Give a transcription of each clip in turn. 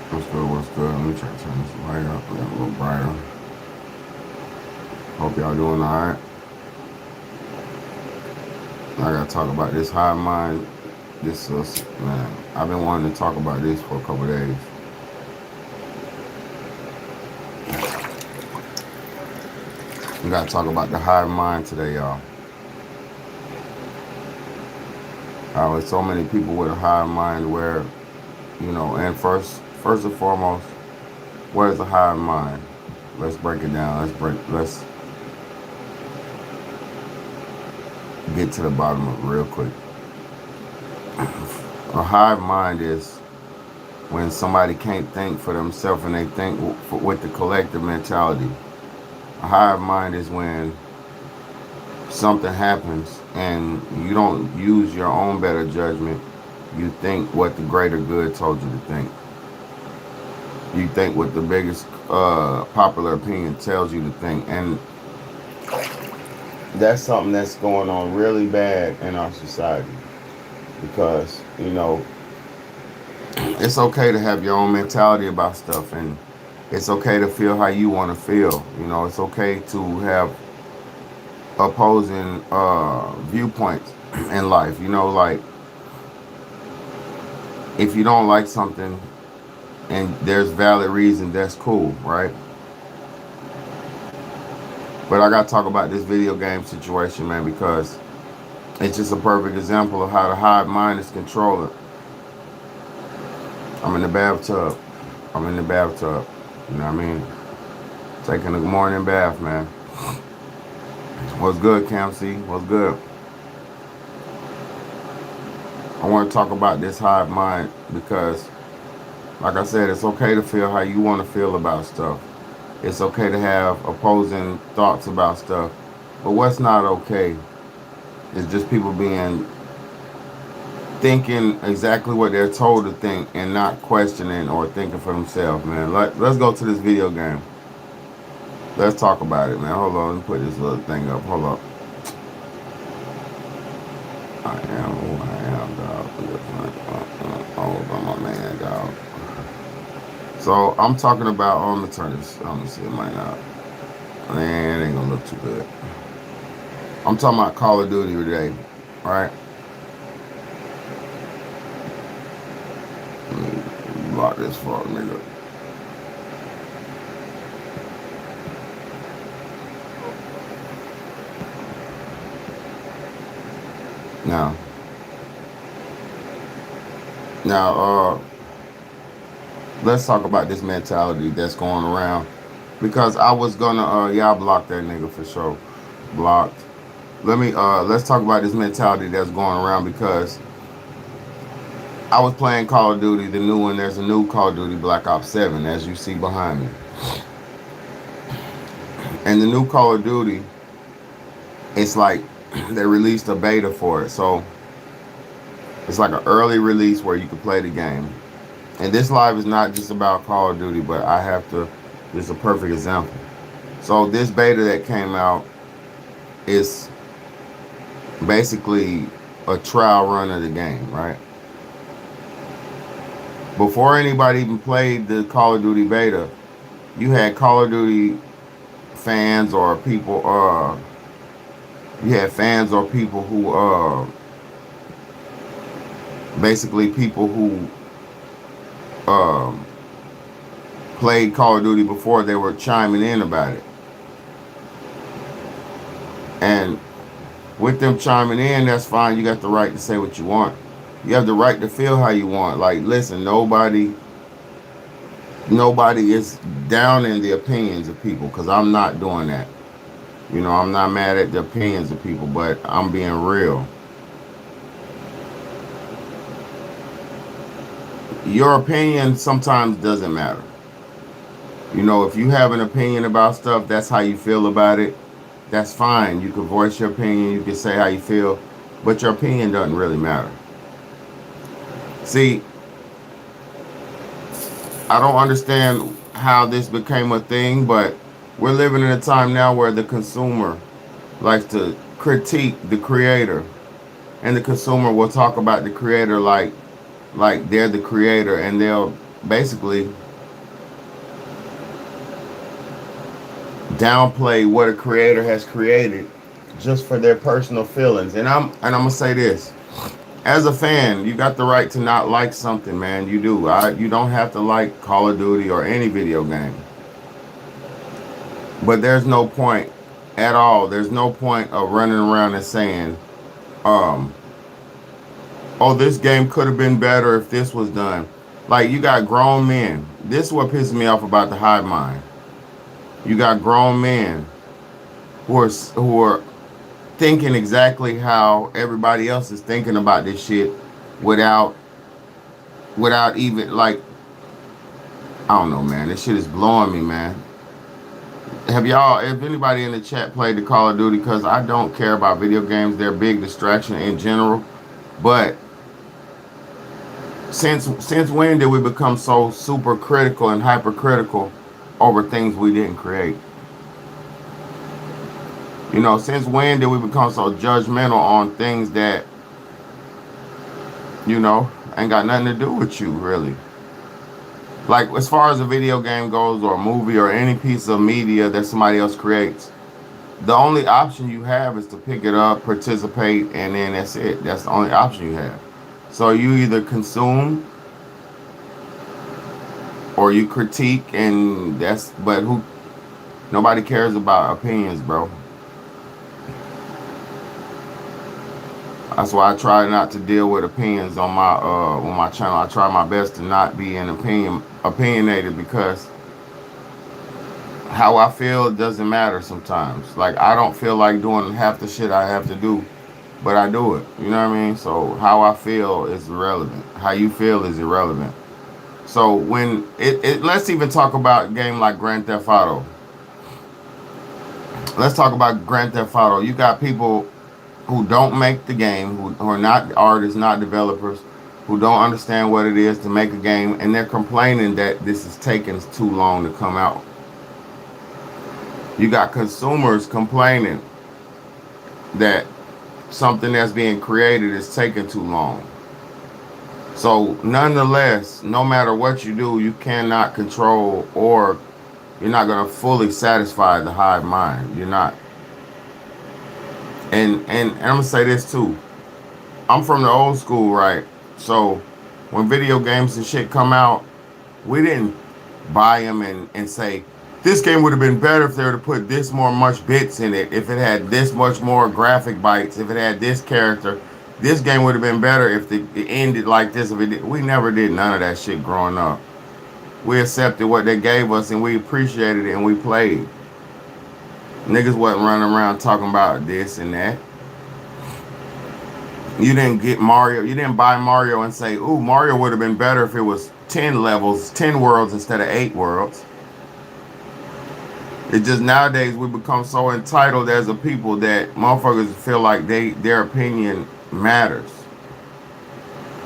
What's good? What's good? Let me try to turn this light up a little brighter. Hope y'all doing alright. I gotta talk about this high mind. This man. I've been wanting to talk about this for a couple days. We gotta talk about the high mind today, y'all. There's so many people with a high mind where, and first and foremost, what is a high mind? Let's break it down. Let's get to the bottom of it real quick. A hive mind is when somebody can't think for themselves and they think with the collective mentality. A hive mind is when something happens and you don't use your own better judgment. You think what the greater good told you to think. You think what the biggest popular opinion tells you to think. And that's something that's going on really bad in our society because, it's okay to have your own mentality about stuff, and it's okay to feel how you want to feel. It's okay to have opposing viewpoints in life. Like if you don't like something and there's valid reason, that's cool, right? But I gotta talk about this video game situation, man, because it's just a perfect example of how the hive mind is controlling. I'm in the bathtub. I'm in the bathtub. You know what I mean? Taking a morning bath, man. What's good, Cam C? What's good? I want to talk about this hive mind because, like I said, it's okay to feel how you want to feel about stuff. It's okay to have opposing thoughts about stuff. But what's not okay is just people thinking exactly what they're told to think and not questioning or thinking for themselves, man. Let's go to this video game. Let's talk about it, man. Hold on, let me put this little thing up. Hold up. I am who I am, dog. Hold on, my man, dog. So I'm talking about. Oh, I'm gonna turn this. I'm gonna see. It might not. Man, it ain't gonna look too good. I'm talking about Call of Duty today, right? Let me block this for a nigga. Now, now, let's talk about this mentality that's going around because I was gonna, y'all block that nigga for sure. Blocked. Let's talk about this mentality that's going around because I was playing Call of Duty, the new one. There's a new Call of Duty Black Ops 7, as you see behind me. And the new Call of Duty, it's like they released a beta for it. So it's like an early release where you can play the game. And this live is not just about Call of Duty, but I have to, this is a perfect example. So this beta that came out is basically a trial run of the game, right? Before anybody even played the Call of Duty beta, you had Call of Duty fans or people, you had fans or people who, basically people who um, played Call of Duty before, they were chiming in about it. And with them chiming in, that's fine. You got the right to say what you want. You have the right to feel how you want. Like, listen, nobody is down in the opinions of people because I'm not doing that. I'm not mad at the opinions of people, but I'm being real. Your opinion sometimes doesn't matter. If you have an opinion about stuff, that's how you feel about it. That's fine. You can voice your opinion. You can say how you feel, but your opinion doesn't really matter. See, I don't understand how this became a thing, but we're living in a time now where the consumer likes to critique the creator, and the consumer will talk about the creator like they're the creator, and they'll basically downplay what a creator has created just for their personal feelings. And I'm gonna say this. As a fan, you got the right to not like something, man. You do. You don't have to like Call of Duty or any video game. But there's no point at all. There's no point of running around and saying, um, oh, this game could have been better if this was done. Like, you got grown men. This is what pisses me off about the hive mind. You got grown men who are thinking exactly how everybody else is thinking about this shit without even like, I don't know, man. This shit is blowing me, man. If anybody in the chat played the Call of Duty, because I don't care about video games, they're a big distraction in general. But since when did we become so super critical and hypercritical over things we didn't create? You know, since when did we become so judgmental on things that, you know, ain't got nothing to do with you, really? Like, as far as a video game goes, or a movie, or any piece of media that somebody else creates, the only option you have is to pick it up, participate, and then that's it. That's the only option you have. So you either consume or you critique, and but nobody cares about opinions, bro. That's why I try not to deal with opinions on my channel. I try my best to not be opinionated, because how I feel doesn't matter sometimes. Like, I don't feel like doing half the shit I have to do, but I do it. You know what I mean? So how I feel is irrelevant. How you feel is irrelevant. So when let's even talk about a game like Grand Theft Auto. Let's talk about Grand Theft Auto. You got people who don't make the game, who are not artists, not developers, who don't understand what it is to make a game, and they're complaining that this is taking too long to come out. You got consumers complaining that something that's being created is taking too long. So nonetheless, no matter what you do, you cannot control, or you're not going to fully satisfy the hive mind. You're not. And I'm going to say this too. I'm from the old school, right? So when video games and shit come out, we didn't buy them and say, this game would have been better if they were to put this much bits in it, if it had this much more graphic bytes, if it had this character. This game would have been better if it ended like this. We never did none of that shit growing up. We accepted what they gave us, and we appreciated it, and we played. Niggas wasn't running around talking about this and that. You didn't get Mario. You didn't buy Mario and say, ooh, Mario would have been better if it was 10 levels, 10 worlds instead of 8 worlds. It's just nowadays we become so entitled as a people that motherfuckers feel like their opinion matters.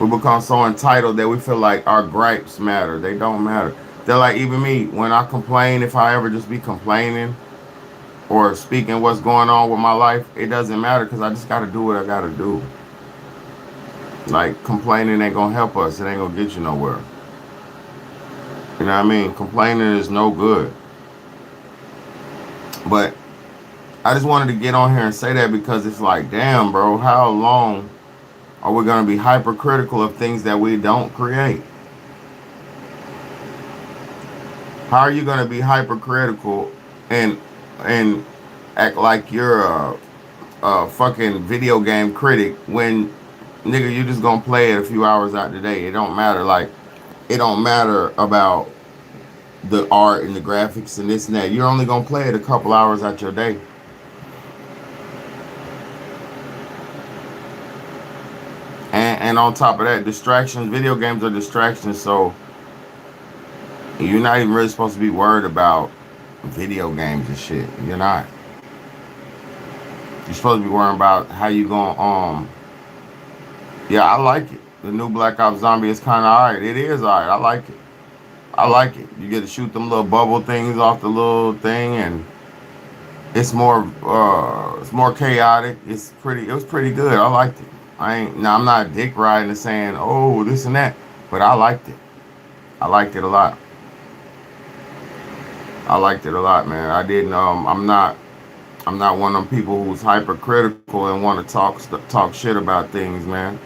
We become so entitled that we feel like our gripes matter. They don't matter. They're like, even me, when I complain, if I ever just be complaining or speaking what's going on with my life, it doesn't matter, because I just got to do what I got to do. Like, complaining ain't going to help us. It ain't going to get you nowhere. You know what I mean? Complaining is no good. But I just wanted to get on here and say that, because it's like, damn, bro, how long are we going to be hypercritical of things that we don't create? How are you going to be hypercritical and act like you're a fucking video game critic when, nigga, you just going to play it a few hours out the day? It don't matter. Like, it don't matter about the art and the graphics and this and that. You're only going to play it a couple hours out your day. And on top of that, distractions. Video games are distractions, so you're not even really supposed to be worried about video games and shit. You're not. You're supposed to be worrying about how you going. Yeah, I like it. The new Black Ops Zombie is kind of alright. It is alright. I like it. I like it. You get to shoot them little bubble things off the little thing, and it's more chaotic. It was pretty good. I liked it. I'm not dick riding and saying, oh, this and that, but I liked it. I liked it a lot. I liked it a lot, man. I didn't. I'm not one of them people who's hypercritical and want to talk shit about things, man.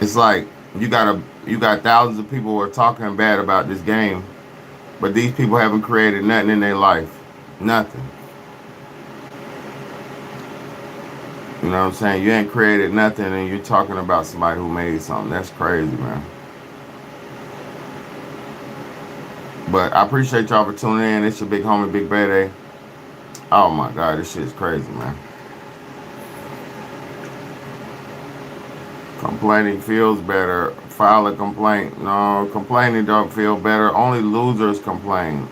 It's like you got thousands of people who are talking bad about this game, but these people haven't created nothing in their life. Nothing. You know what I'm saying? You ain't created nothing and you're talking about somebody who made something. That's crazy, man. But I appreciate y'all for tuning in. It's your big homie, Big Bad. Oh my God, this shit's crazy, man. Complaining feels better. File a complaint. No, complaining don't feel better. Only losers complain.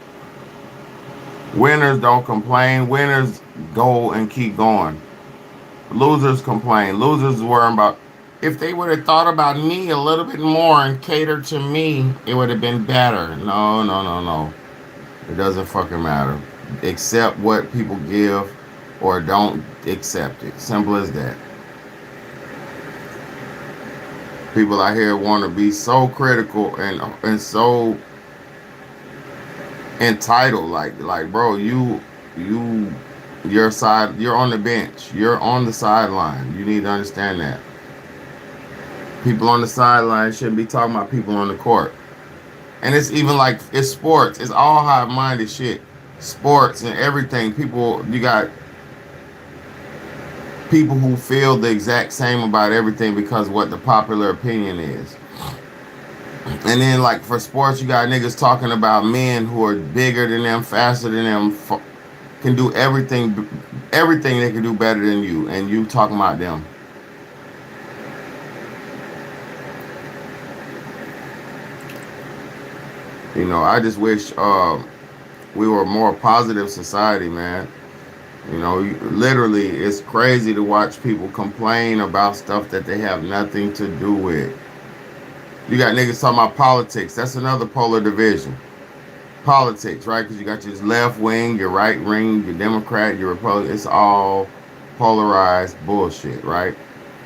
Winners don't complain. Winners go and keep going. Losers complain. Losers worry about if they would have thought about me a little bit more and catered to me, it would have been better. No, no, no, no. It doesn't fucking matter. Accept what people give or don't accept it. Simple as that. People out here want to be so critical and so entitled. Like bro, you your side. You're on the bench. You're on the sideline. You need to understand that. People on the sideline shouldn't be talking about people on the court. And it's even like it's sports. It's all high-minded shit. Sports and everything. You got people who feel the exact same about everything because of what the popular opinion is. And then like for sports, you got niggas talking about men who are bigger than them, faster than them, can do everything they can do better than you, and you talking about them. You know, I just wish we were a more positive society, man. You know, literally, it's crazy to watch people complain about stuff that they have nothing to do with. You got niggas talking about politics. That's another polar division. Politics, right? Because you got your left wing, your right wing, your Democrat, your Republican. It's all polarized bullshit, right?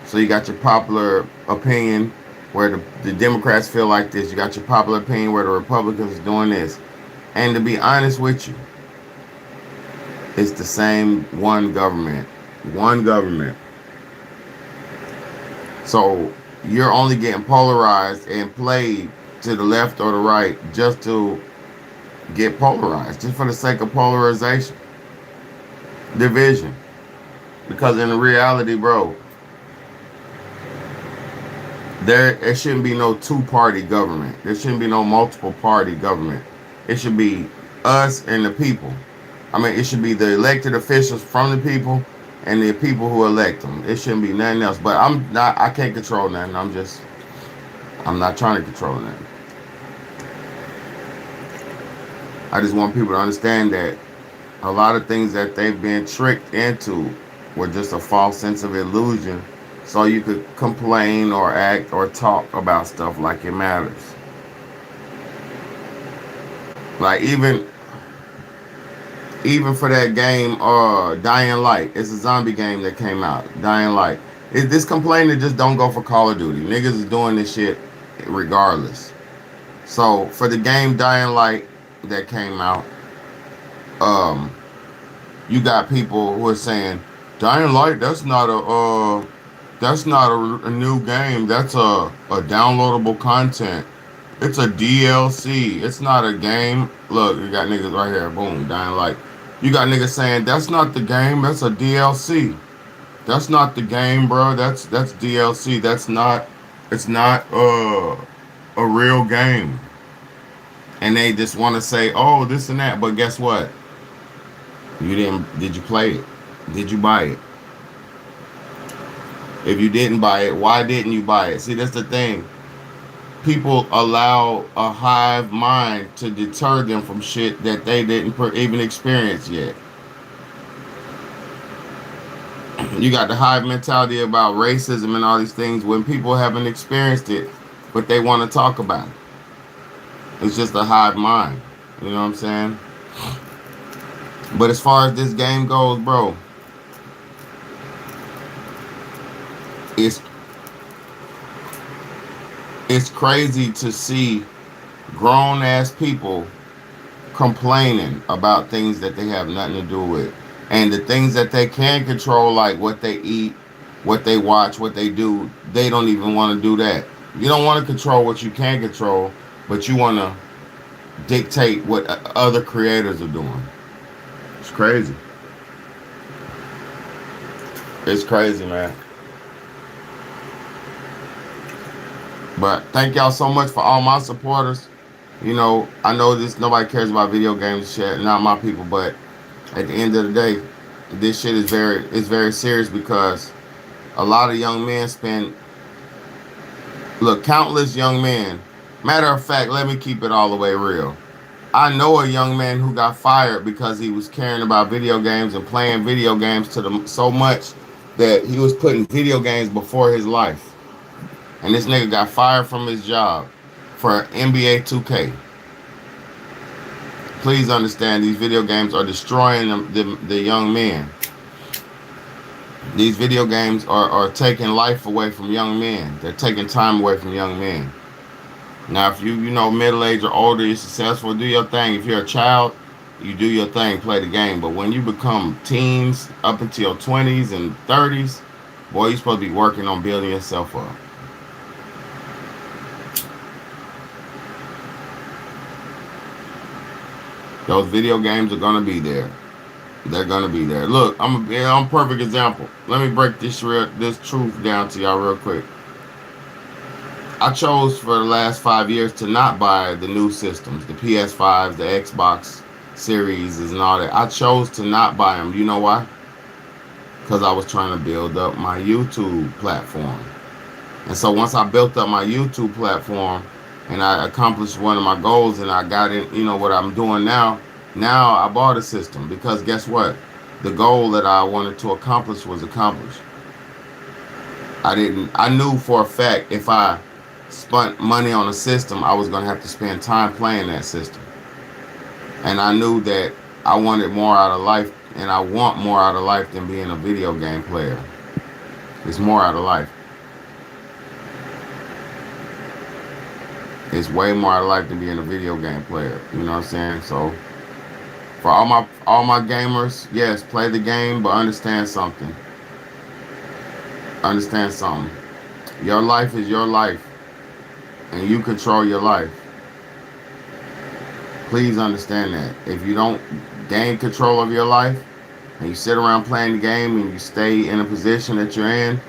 So you got your popular opinion where the Democrats feel like this. You got your popular opinion where the Republicans are doing this. And to be honest with you, it's the same one government. One government. So you're only getting polarized and played to the left or the right just to get polarized, just for the sake of polarization, division. Because in reality, bro, there shouldn't be no two-party government. There shouldn't be no multiple-party government. It should be us and the people. I mean, it should be the elected officials from the people and the people who elect them. It shouldn't be nothing else. But I can't control nothing. I'm not trying to control nothing. I just want people to understand that a lot of things that they've been tricked into were just a false sense of illusion, so you could complain or act or talk about stuff like it matters. Like even for that game, Dying Light. It's a zombie game that came out. Dying Light. This complaining just don't go for Call of Duty. Niggas is doing this shit regardless. So for the game Dying Light that came out, you got people who are saying Dying Light. That's not a new game. That's a downloadable content. It's a DLC. It's not a game. Look, you got niggas right here. Boom, Dying Light. You got niggas saying that's not the game. That's a DLC. That's not the game, bro. That's DLC. That's not. It's not a real game. And they just want to say, oh, this and that. But guess what? You didn't. Did you play it? Did you buy it? If you didn't buy it, why didn't you buy it? See, that's the thing. People allow a hive mind to deter them from shit that they didn't even experience yet. You got the hive mentality about racism and all these things when people haven't experienced it, but they want to talk about it. It's just a hive mind. You know what I'm saying? But as far as this game goes, bro, it's It's crazy to see grown ass people complaining about things that they have nothing to do with. And the things that they can control, like what they eat, what they watch, what they do, they don't even want to do that. You don't want to control what you can control, but you want to dictate what other creators are doing. It's crazy. It's crazy, man. But thank y'all so much for all my supporters. You know, I know this nobody cares about video games shit, not my people, but at the end of the day, this shit is very serious because a lot of young men spend countless young men. Matter of fact, let me keep it all the way real. I know a young man who got fired because he was caring about video games and playing video games to the so much that he was putting video games before his life. And this nigga got fired from his job for NBA 2K. Please understand, these video games are destroying the young men. These video games are taking life away from young men. They're taking time away from young men. Now, if you know, middle age or older, you're successful, do your thing. If you're a child, you do your thing, play the game. But when you become teens up until your 20s and 30s, boy, you're supposed to be working on building yourself up. Those video games are gonna be there. They're gonna be there. Look, I'm a perfect example. Let me break this truth down to y'all real quick. I chose for the last 5 years to not buy the new systems, the PS5s, the Xbox Series, and all that. I chose to not buy them. You know why? Because I was trying to build up my YouTube platform. And so once I built up my YouTube platform, and I accomplished one of my goals, and I got in, you know, what I'm doing now I bought a system because guess what? The goal that I wanted to accomplish was accomplished. I knew for a fact if I spent money on a system, I was going to have to spend time playing that system. And I knew that I wanted more out of life, and I want more out of life than being a video game player. It's more out of life. It's way more out of life than being a video game player. You know what I'm saying? So for all my gamers, yes, play the game, but understand something. Understand something. Your life is your life, and you control your life. Please understand that. If you don't gain control of your life, and you sit around playing the game, and you stay in a position that you're in,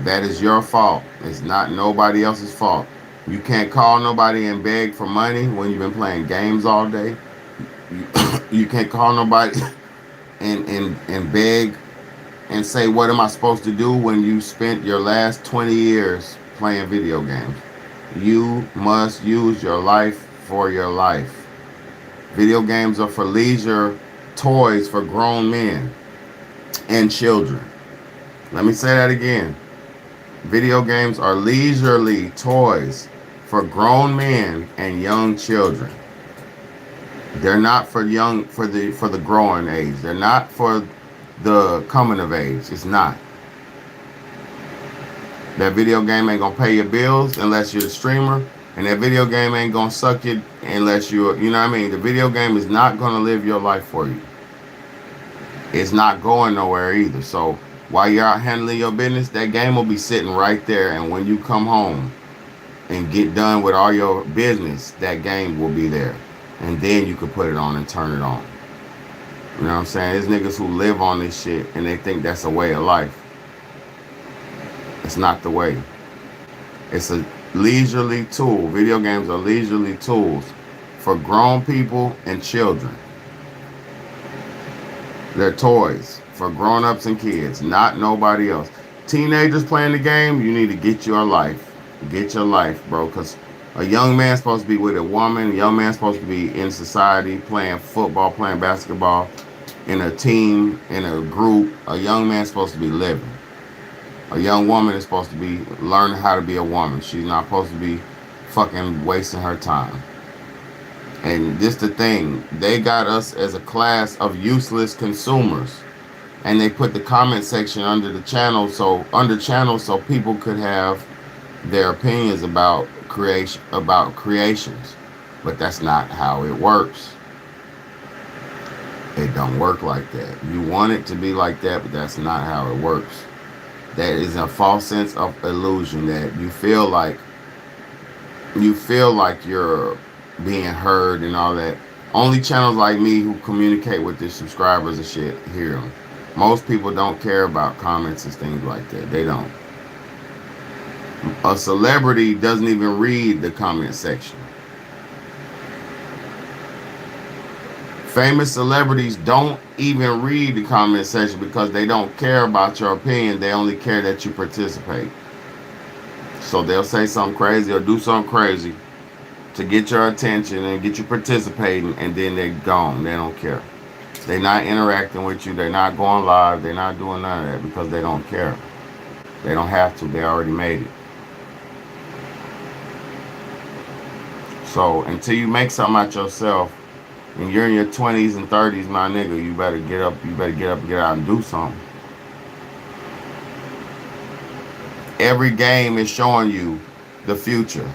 that is your fault. It's not nobody else's fault. You can't call nobody and beg for money when you've been playing games all day. You can't call nobody and beg and say, what am I supposed to do when you spent your last 20 years playing video games? You must use your life for your life. Video games are for leisure toys for grown men and children. Let me say that again. Video games are leisurely toys for grown men and young children. They're not for the growing age. They're not for the coming of age. It's not. That video game ain't gonna pay your bills unless you're a streamer, and that video game ain't gonna suck you unless you're, you know what I mean? The video game is not gonna live your life for you. It's not going nowhere either. So while you're out handling your business, that game will be sitting right there, and when you come home and get done with all your business, that game will be there. And then you can put it on and turn it on. You know what I'm saying? There's niggas who live on this shit and they think that's a way of life. It's not the way. It's a leisurely tool. Video games are leisurely tools for grown people and children. They're toys for grown-ups and kids, not nobody else. Teenagers playing the game, you need to get your life. Get your life, bro, because a young man's supposed to be with a woman. A young man's supposed to be in society, playing football, playing basketball, in a team, in a group. A young man's supposed to be living. A young woman is supposed to be learning how to be a woman. She's not supposed to be fucking wasting her time. And this the thing. They got us as a class of useless consumers. And they put the comment section under the channel so people could have their opinions about creations, but that's not how it works. It don't work like that. You want it to be like that, but that's not how it works. That is a false sense of illusion that you feel like you're being heard and all that. Only channels like me who communicate with their subscribers and shit hear them. Most people don't care about comments and things like that. They don't. A celebrity doesn't even read the comment section. Famous celebrities don't even read the comment section because they don't care about your opinion. They only care that you participate. So they'll say something crazy or do something crazy to get your attention and get you participating, and then they're gone. They don't care. They're not interacting with you. They're not going live. They're not doing none of that because they don't care. They don't have to. They already made it. So until you make something out yourself, when you're in your 20s and 30s, my nigga, you better get up. You better get up and get out and do something. Every game is showing you the future.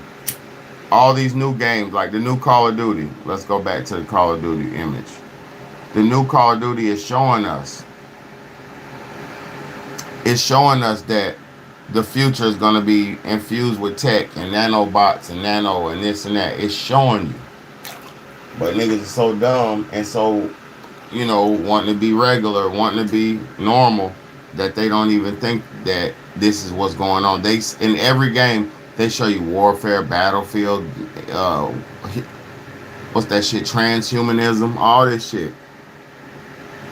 All these new games, like the new Call of Duty. Let's go back to the Call of Duty image. The new Call of Duty is showing us. It's showing us that the future is going to be infused with tech and nanobots and nano and this and that. It's showing you. But niggas are so dumb and so, wanting to be regular, wanting to be normal, that they don't even think that this is what's going on. They in every game they show you warfare, battlefield, what's that shit? Transhumanism, all this shit,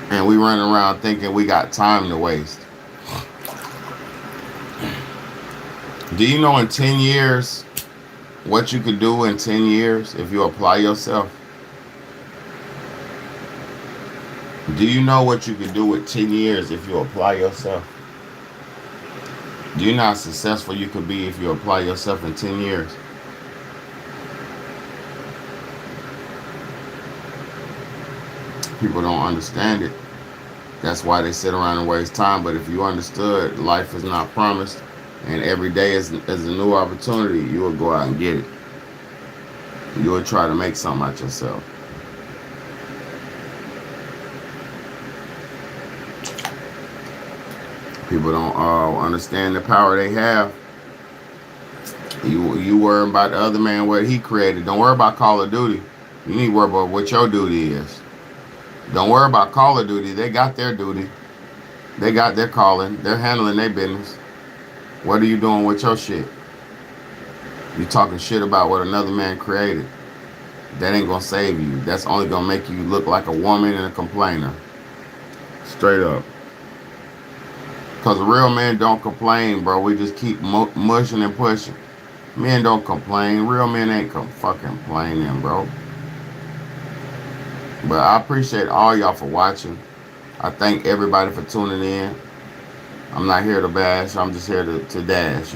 and we running around thinking we got time to waste. Do you know in 10 years what you could do in 10 years if you apply yourself? Do you know what you could do with 10 years if you apply yourself? Do you know how successful you could be if you apply yourself in 10 years? People don't understand it. That's why they sit around and waste time. But if you understood life is not promised and every day is a new opportunity, you will go out and get it. You will try to make something out yourself. People don't understand the power they have. You worry about the other man, what he created. Don't worry about Call of Duty. You need to worry about what your duty is. Don't worry about Call of Duty. They got their duty. They got their calling. They're handling their business. What are you doing with your shit? You talking shit about what another man created. That ain't gonna save you. That's only gonna make you look like a woman and a complainer. Straight up. Because real men don't complain, bro. We just keep mushing and pushing. Men don't complain. Real men ain't fucking complaining, bro. But I appreciate all y'all for watching. I thank everybody for tuning in. I'm not here to bash. I'm just here to dash,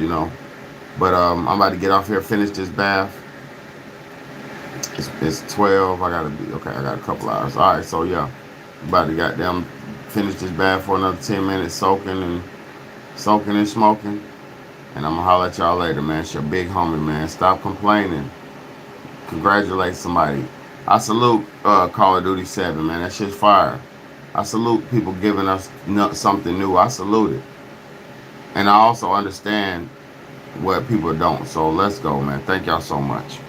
But I'm about to get off here, finish this bath. It's 12. I got a couple hours. All right, so yeah. About to goddamn finish this bath for another 10 minutes, soaking and smoking. And I'm going to holler at y'all later, man. It's your big homie, man. Stop complaining. Congratulate somebody. I salute Call of Duty 7, man. That shit's fire. I salute people giving us something new. I salute it. And I also understand what people don't. So let's go, man. Thank y'all so much.